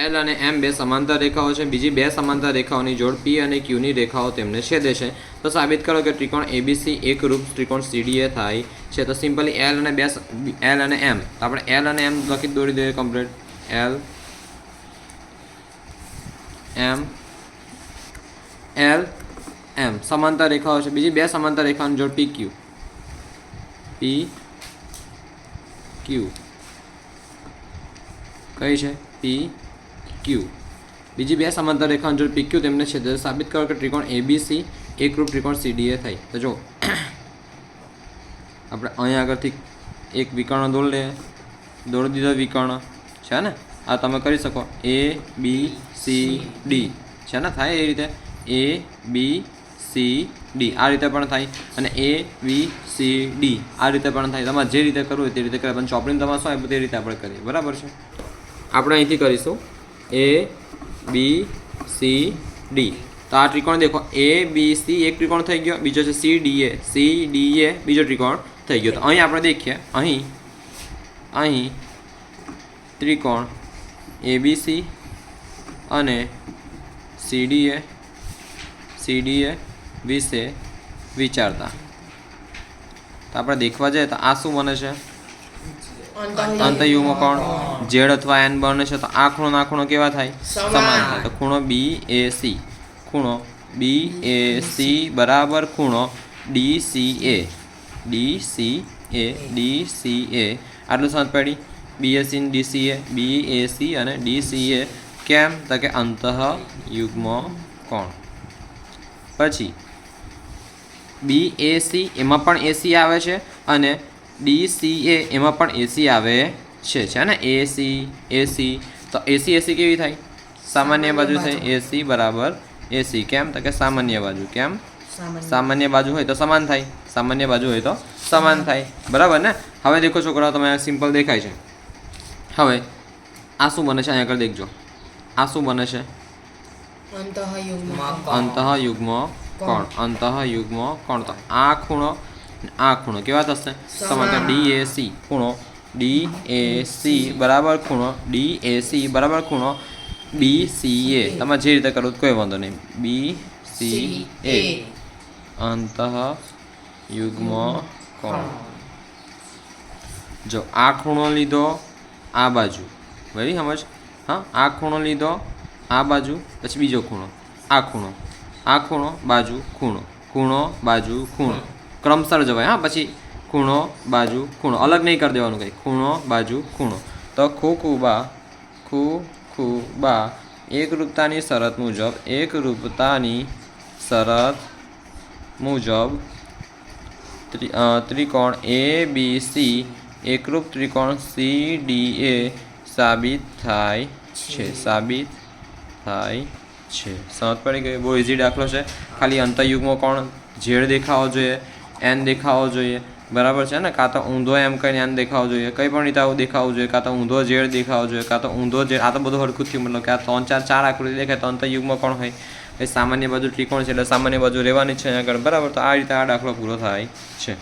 L અને એમ બે સમાંતર રેખાઓ છે, બીજી બે સમાંતર રેખાઓની જોડ પી અને ક્યુની રેખાઓ તેમને છેદે છે. તો સાબિત કરો કે ત્રિકોણ એબીસી એકરૂપ ત્રિકોણ સીડીએ થાય છે. તો સિમ્પલી એલ અને એમ, તો આપણે એલ અને એમ લખી દોરી દઈએ કમ્પ્લીટ. એલ એમ સમાંતર રેખાઓ છે, બીજી બે સમાંતર રેખાઓની જોડ પી ક્યુ કઈ છે? પી ક્યુ. બીજી બે સમાંતર રેખાઓની જોડ પી ક્યુ તેમને છેદે. સાબિત કરો કે ત્રિકોણ એબીસી એકરૂપ ત્રિકોણ સીડીએ થાય. તો જો આપણે અહીંયા આગળથી એક વિકર્ણ દોરી દીધો વિકર્ણ છે ને, આ તમે કરી શકો. એ બી સી ડી છે ને, થાય એ રીતે એ બી સી ડી આ રીતે પણ થાય, અને એ બી સી ડી આ રીતે પણ થાય. તમારે જે રીતે કરવું હોય તે રીતે કરે, પણ ચોપડીને તમારે શું આપ્યું તે રીતે આપણે કરીએ. બરાબર છે. આપણે અહીંથી કરીશું એ બી સી ડી. તો આ ત્રિકોણ દેખો, એ બી સી એક ત્રિકોણ થઈ ગયો, બીજો છે સી ડી એ બીજો ત્રિકોણ થઈ ગયો. તો અહીં આપણે દેખીએ, અહીં ત્રિકોણ એબીસી અને સીડીએ વિશે વિચારતા. તો આપણે દેખવા જઈએ તો આ શું બને છે? અંતયુગ્મ કોણ ઝેડ અથવા એન બને છે. તો આ ખૂણો કેવા થાય? સમાન થાય. તો ખૂણો BAC બરાબર ખૂણો DCA આટલું સમજ પડી. BAC અને DCA કેમ? તો કે અંતઃયુગ્મ કોણ. પછી BAC એમાં પણ AC આવે છે અને DCA એમાં પણ AC આવે છે ને, AC. તો AC કેવી થાય? સામાન્ય બાજુ થાય. AC બરાબર AC કેમ? તો કે સામાન્ય બાજુ. કેમ? સામાન્ય બાજુ હોય તો સમાન થાય. સામાન્ય બાજુ હોય તો સમાન થાય. બરાબર ને? હવે દેખો છોકરાઓ, તમે સિમ્પલ દેખાય છે. હવે આ શું બને છે? અહીંયા આગળ દેખજો, આ શું બને છે? અંતઃયુગ્મ કોણ. તો આ ખૂણો કેવા થશે? સમાંતર. DAC ખૂણો DAC બરાબર ખૂણો BCA. તમે જે રીતે કરો કોઈ વાંધો નહીં. BCA અંતઃયુગ્મ કોણ. જો આ ખૂણો લીધો આ બાજુ, બરાબર સમજ? હા, આ ખૂણો લીધો આ બાજુ, પછી બીજો ખૂણો, આ ખૂણો બાજુ ખૂણો ક્રમશર જવાય. હા, પછી ખૂણો બાજુ ખૂણો અલગ નહીં કરી દેવાનું કંઈ. ખૂણો બાજુ ખૂણો. તો ખૂબા એકરૂપતાની શરત મુજબ ત્રિકોણ ABC એકરૂપ ત્રિકોણ CDA સાબિત થાય છે. સમજ પડી ગઈ? બહુ ઇઝી દાખલો છે. ખાલી અંતઃયુગ્મ કોણ ઝેડ દેખાવો જોઈએ, એન દેખાવો જોઈએ. બરાબર છે ને? કાં તો ઊંધો એમ કહીને એન દેખાવો જોઈએ, કંઈ પણ રીતે આવું દેખાવું જોઈએ. કાં તો ઊંધો ઝેડ દેખાવો જોઈએ, કાં તો ઊંધો ઝેડ. આ તો બધું હરખું થયું. મતલબ કે આ 3 4 આકૃતિ દેખાય તો અંતઃયુગ્મ કોણ હોય? એ સામાન્ય બાજુ ત્રિકોણ છે એટલે સામાન્ય બાજુ રહેવાની છે આગળ. બરાબર? તો આ રીતે આ દાખલો પૂરો થાય છે.